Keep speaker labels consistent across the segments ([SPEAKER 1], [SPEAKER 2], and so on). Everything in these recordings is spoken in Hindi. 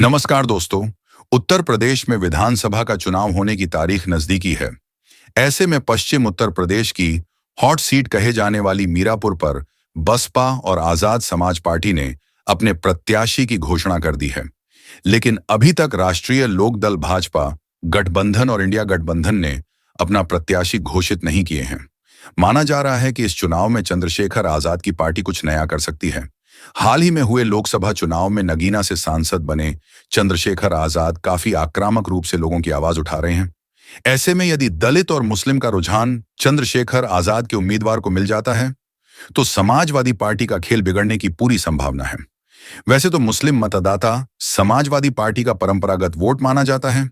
[SPEAKER 1] नमस्कार दोस्तों। उत्तर प्रदेश में विधानसभा का चुनाव होने की तारीख नजदीकी है। ऐसे में पश्चिम उत्तर प्रदेश की हॉट सीट कहे जाने वाली मीरापुर पर बसपा और आजाद समाज पार्टी ने अपने प्रत्याशी की घोषणा कर दी है। लेकिन अभी तक राष्ट्रीय लोकदल भाजपा गठबंधन और इंडिया गठबंधन ने अपना प्रत्याशी घोषित नहीं किए हैं। माना जा रहा है कि इस चुनाव में चंद्रशेखर आजाद की पार्टी कुछ नया कर सकती है। हाल ही में हुए लोकसभा चुनाव में नगीना से सांसद बने चंद्रशेखर आजाद काफी आक्रामक रूप से लोगों की आवाज उठा रहे हैं। ऐसे में यदि दलित और मुस्लिम का रुझान चंद्रशेखर आजाद के उम्मीदवार को मिल जाता है तो समाजवादी पार्टी का खेल बिगड़ने की पूरी संभावना है। वैसे तो मुस्लिम मतदाता समाजवादी पार्टी का परंपरागत वोट माना जाता है।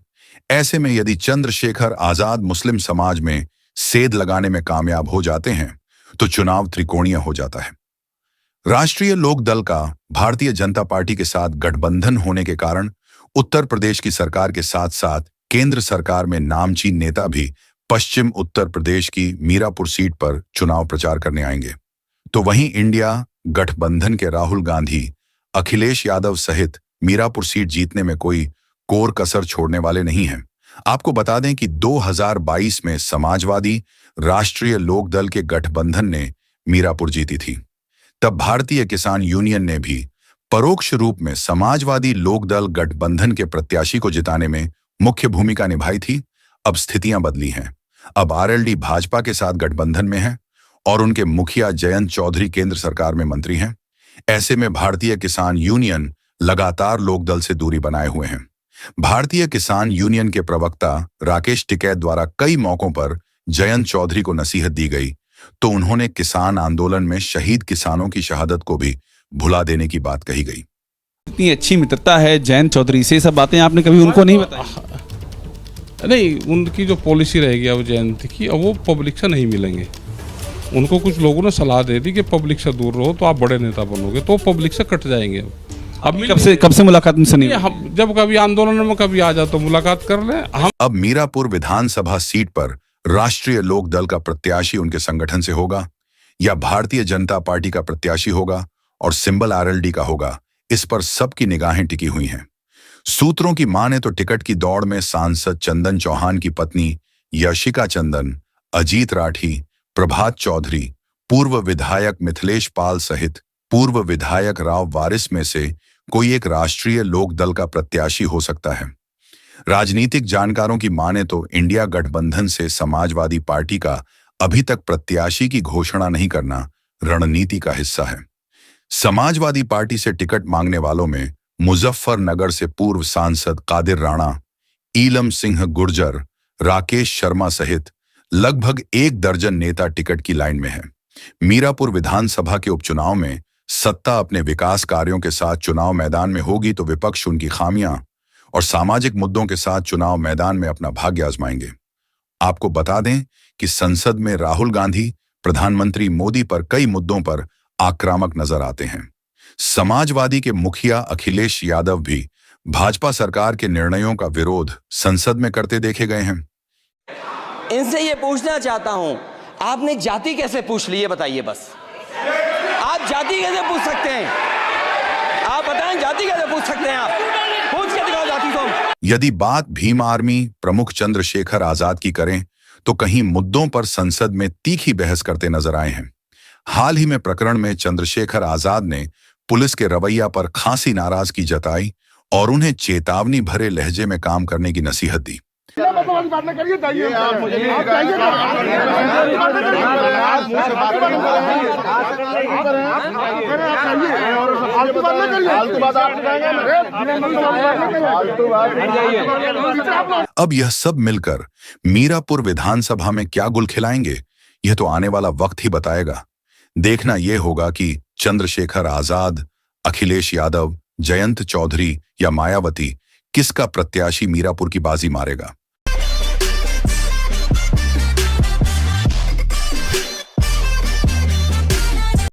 [SPEAKER 1] ऐसे में यदि चंद्रशेखर आजाद मुस्लिम समाज में सेध लगाने में कामयाब हो जाते हैं तो चुनाव त्रिकोणीय हो जाता है। राष्ट्रीय लोकदल का भारतीय जनता पार्टी के साथ गठबंधन होने के कारण उत्तर प्रदेश की सरकार के साथ साथ केंद्र सरकार में नामचीन नेता भी पश्चिम उत्तर प्रदेश की मीरापुर सीट पर चुनाव प्रचार करने आएंगे। तो वहीं इंडिया गठबंधन के राहुल गांधी अखिलेश यादव सहित मीरापुर सीट जीतने में कोई कोर कसर छोड़ने वाले नहीं हैं। आपको बता दें कि 2022 में समाजवादी राष्ट्रीय लोकदल के गठबंधन ने मीरापुर जीती थी। तब भारतीय किसान यूनियन ने भी परोक्ष रूप में समाजवादी लोकदल गठबंधन के प्रत्याशी को जिताने में मुख्य भूमिका निभाई थी। अब स्थितियां बदली हैं। अब आरएलडी भाजपा के साथ गठबंधन में है और उनके मुखिया जयंत चौधरी केंद्र सरकार में मंत्री हैं। ऐसे में भारतीय किसान यूनियन लगातार लोकदल से दूरी बनाए हुए हैं। भारतीय किसान यूनियन के प्रवक्ता राकेश टिकैत द्वारा कई मौकों पर जयंत चौधरी को नसीहत दी गई तो उन्होंने किसान आंदोलन में शहीद किसानों की शहादत को भी भुला देने की बात कही गई।
[SPEAKER 2] इतनी अच्छी मित्रता है जयंत चौधरी से, सब बातें आपने कभी उनको नहीं बताई?
[SPEAKER 3] नहीं, उनकी जो पॉलिसी रहेगी अब जयंत की, अब वो पब्लिक से नहीं मिलेंगे। उनको कुछ लोगों ने सलाह दे दी कि पब्लिक से दूर रहो तो आप बड़े नेता बनोगे, तो पब्लिक से कट जाएंगे। अब
[SPEAKER 2] कब से मुलाकात उनसे नहीं?
[SPEAKER 3] हम जब कभी आंदोलन में कभी आ जाओ तो मुलाकात कर लें। हम
[SPEAKER 1] अब मीरापुर विधानसभा सीट पर राष्ट्रीय लोकदल का प्रत्याशी उनके संगठन से होगा या भारतीय जनता पार्टी का प्रत्याशी होगा और सिंबल आरएलडी का होगा, इस पर सबकी निगाहें टिकी हुई हैं। सूत्रों की माने तो टिकट की दौड़ में सांसद चंदन चौहान की पत्नी यशिका चंदन, अजीत राठी, प्रभात चौधरी, पूर्व विधायक मिथिलेश पाल सहित पूर्व विधायक राव वारिस में से कोई एक राष्ट्रीय लोकदल का प्रत्याशी हो सकता है। राजनीतिक जानकारों की माने तो इंडिया गठबंधन से समाजवादी पार्टी का अभी तक प्रत्याशी की घोषणा नहीं करना रणनीति का हिस्सा है। समाजवादी पार्टी से टिकट मांगने वालों में मुजफ्फरनगर से पूर्व सांसद कादिर राणा, ईलम सिंह गुर्जर, राकेश शर्मा सहित लगभग 1 दर्जन नेता टिकट की लाइन में हैं। मीरापुर विधानसभा के उपचुनाव में सत्ता अपने विकास कार्यों के साथ चुनाव मैदान में होगी तो विपक्ष उनकी खामियां और सामाजिक मुद्दों के साथ चुनाव मैदान में अपना भाग्य आजमाएंगे। आपको बता दें कि संसद में राहुल गांधी प्रधानमंत्री मोदी पर कई मुद्दों पर आक्रामक नजर आते हैं। समाजवादी के मुखिया अखिलेश यादव भी भाजपा सरकार के निर्णयों का विरोध संसद में करते देखे गए हैं।
[SPEAKER 4] इनसे ये पूछना चाहता हूं, आपने जाति कैसे पूछ ली, ये बताइए बस। आप जाति कैसे पूछ सकते हैं? आप बताएं, जाति कैसे पूछ सकते हैं? आप पूछ के दिखाओ जाति को।
[SPEAKER 1] यदि बात भीम आर्मी प्रमुख चंद्रशेखर आजाद की करें तो कहीं मुद्दों पर संसद में तीखी बहस करते नजर आए हैं। हाल ही में प्रकरण में चंद्रशेखर आजाद ने पुलिस के रवैया पर खासी नाराजगी जताई और उन्हें चेतावनी भरे लहजे में काम करने की नसीहत दी। अब यह सब मिलकर मीरापुर विधानसभा में क्या गुल खिलाएंगे, यह तो आने वाला वक्त ही बताएगा। देखना यह होगा कि चंद्रशेखर आजाद, अखिलेश यादव, जयंत चौधरी या मायावती किसका प्रत्याशी मीरापुर की बाजी मारेगा।